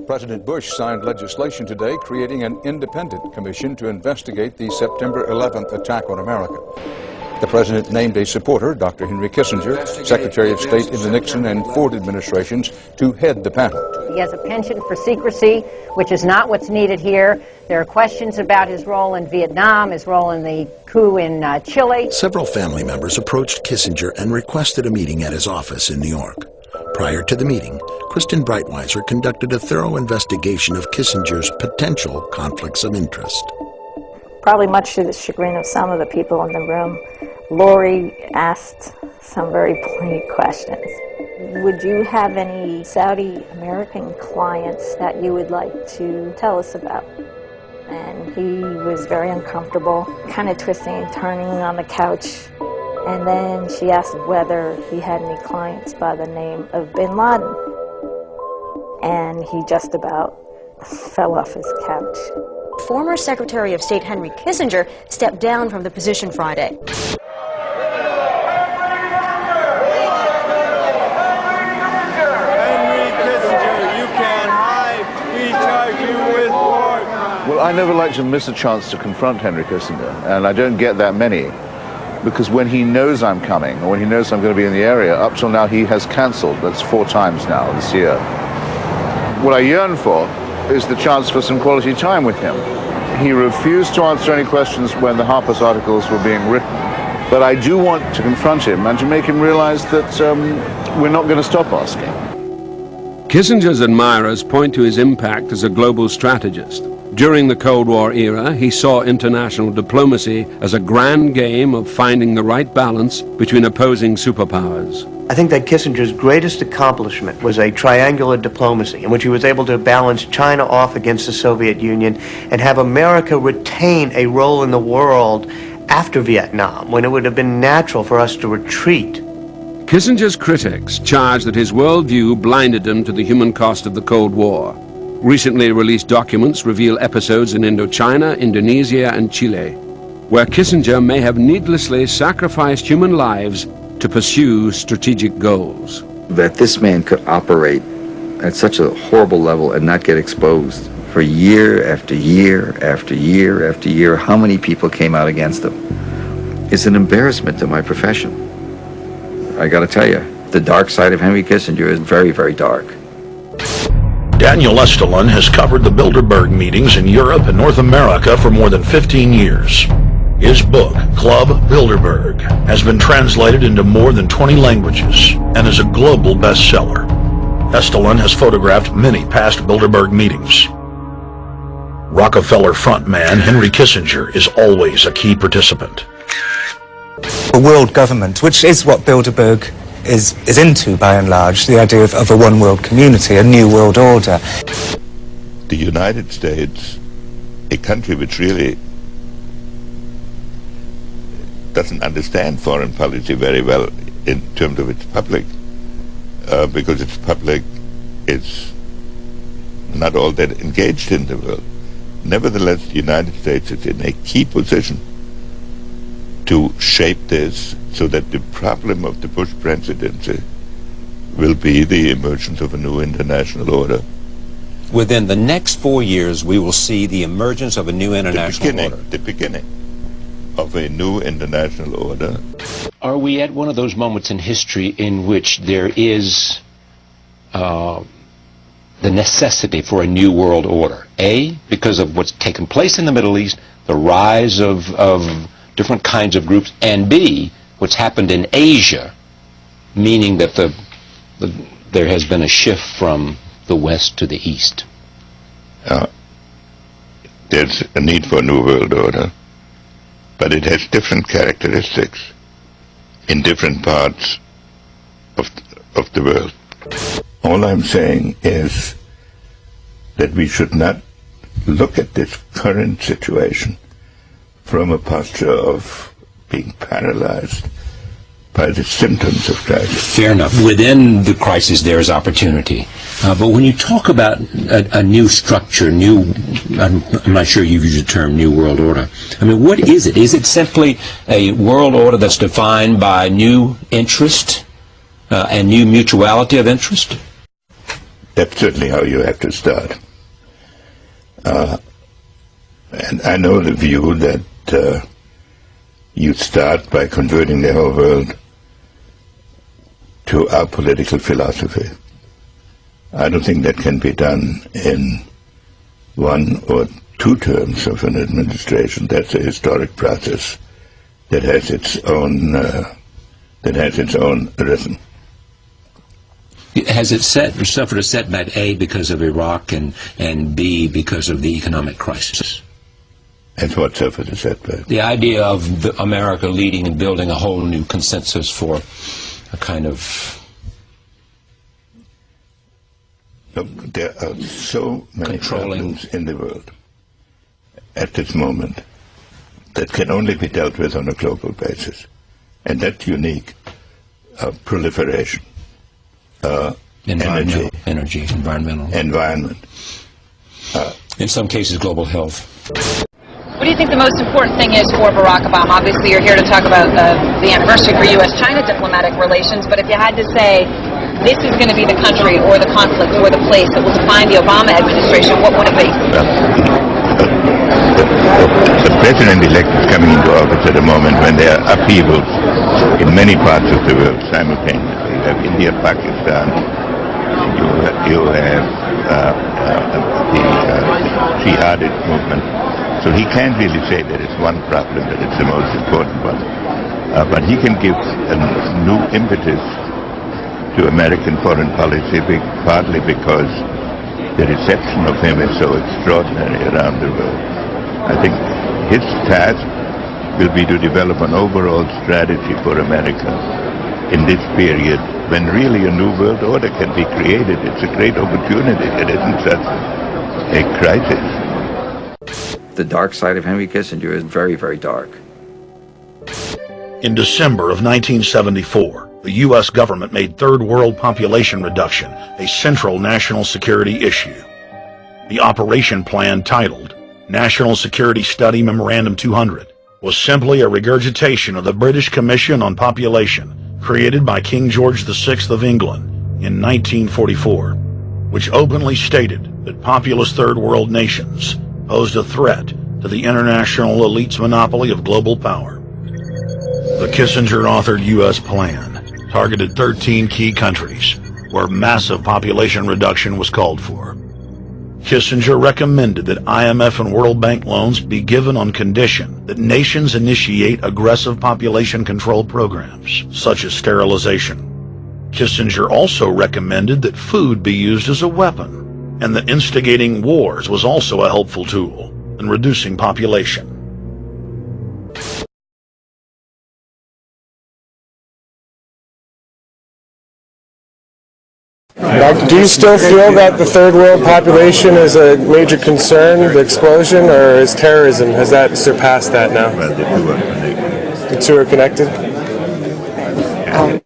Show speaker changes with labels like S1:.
S1: President Bush signed legislation today creating an independent commission to investigate the September 11th attack on America. The president named a supporter, Dr. Henry Kissinger, Secretary of State in the Nixon and Ford administrations, to head the panel.
S2: He has a penchant for secrecy, which is not what's needed here. There are questions about his role in Vietnam, his role in the coup in Chile.
S3: Several family members approached Kissinger and requested a meeting at his office in New York. Prior to the meeting, Kristen Breitweiser conducted a thorough investigation of Kissinger's potential conflicts of interest.
S4: Probably much to the chagrin of some of the people in the room, Lori asked some very pointed questions. Would you have any Saudi American clients that you would like to tell us about? And he was very uncomfortable, kind of twisting and turning on the couch. And then she asked whether he had any clients by the name of Bin Laden. And he just about fell off his couch.
S5: Former Secretary of State Henry Kissinger stepped down from the position Friday.
S6: Henry Kissinger, you can't hide. We charge you with war.
S7: Well, I never like to miss a chance to confront Henry Kissinger, and I don't get that many. Because when he knows I'm coming, or when he knows I'm going to be in the area, up till now he has cancelled. That's 4 times now this year. What I yearn for is the chance for some quality time with him. He refused to answer any questions when the Harper's articles were being written. But I do want to confront him and to make him realize that we're not going to stop asking.
S8: Kissinger's admirers point to his impact as a global strategist. During the Cold War era, he saw international diplomacy as a grand game of finding the right balance between opposing superpowers.
S9: I think that Kissinger's greatest accomplishment was a triangular diplomacy in which he was able to balance China off against the Soviet Union and have America retain a role in the world after Vietnam, when it would have been natural for us to retreat.
S8: Kissinger's critics charge that his worldview blinded him to the human cost of the Cold War. Recently released documents reveal episodes in Indochina, Indonesia, and Chile, where Kissinger may have needlessly sacrificed human lives to pursue strategic goals.
S10: That this man could operate at such a horrible level and not get exposed for year after year after year after year, how many people came out against him, is an embarrassment to my profession. I gotta tell you, the dark side of Henry Kissinger is very, very dark.
S11: Daniel Estulin has covered the Bilderberg meetings in Europe and North America for more than 15 years. His book, Club Bilderberg, has been translated into more than 20 languages and is a global bestseller. Estulin has photographed many past Bilderberg meetings. Rockefeller frontman Henry Kissinger is always a key participant.
S12: A world government, which is what Bilderberg is into by and large, the idea of a one world community, a new world order.
S13: The United States, a country which really doesn't understand foreign policy very well in terms of its public, because its public is not all that engaged in the world. Nevertheless, the United States is in a key position to shape this so that the problem of the Bush presidency will be the emergence of a new international order.
S14: Within the next 4 years, we will see the emergence of a new international order.
S13: The beginning of a new international order.
S15: Are we at one of those moments in history in which there is the necessity for a new world order? A, because of what's taken place in the Middle East, the rise of different kinds of groups, and B, what's happened in Asia, meaning that there has been a shift from the West to the East.
S13: There's a need for a new world order, but it has different characteristics in different parts of the world. All I'm saying is that we should not look at this current situation from a posture of being paralyzed by the symptoms of crisis.
S15: Fair enough. Within the crisis, there is opportunity. But when you talk about a new structure, I'm not sure you've used the term new world order. I mean, what is it? Is it simply a world order that's defined by new interest and new mutuality of interest?
S13: That's certainly how you have to start. And I know the view that you start by converting the whole world to our political philosophy. I don't think that can be done in 1 or 2 terms of an administration. That's a historic process that has its own rhythm.
S14: Has it suffered a setback, A, because of Iraq, and B, because of the economic crisis?
S13: And what suffered a setback?
S14: The idea of America leading and building a whole new consensus for a kind of...
S13: Look, there are so many problems in the world at this moment that can only be dealt with on a global basis. And that's unique. Proliferation.
S14: Environment.
S13: Environment.
S14: In some cases, global health.
S16: What do you think the most important thing is for Barack Obama? Obviously, you're here to talk about the anniversary for U.S.-China diplomatic relations, but if you had to say this is going to be the country or the conflict or the place that will define the Obama administration, what would it be?
S13: The president-elect is coming into office at a moment when there are upheavals in many parts of the world simultaneously. You have India, Pakistan, you have the jihadist movement. So he can't really say there is one problem that is the most important one. But he can give a new impetus to American foreign policy, partly because the reception of him is so extraordinary around the world. I think his task will be to develop an overall strategy for America in this period when really a new world order can be created. It's a great opportunity. It isn't just a crisis.
S10: The dark side of Henry Kissinger is very, very dark.
S11: In December of 1974, the U.S. government made third world population reduction a central national security issue. The operation plan, titled National Security Study Memorandum 200, was simply a regurgitation of the British Commission on Population, created by King George VI of England in 1944, which openly stated that populous third world nations posed a threat to the international elite's monopoly of global power. The Kissinger-authored U.S. plan targeted 13 key countries where massive population reduction was called for. Kissinger recommended that IMF and World Bank loans be given on condition that nations initiate aggressive population control programs, such as sterilization. Kissinger also recommended that food be used as a weapon, and that instigating wars was also a helpful tool in reducing population.
S17: Do you still feel that the third world population is a major concern, the explosion, or is terrorism, has that surpassed that now?
S13: Well, the two are connected.
S17: The two are connected?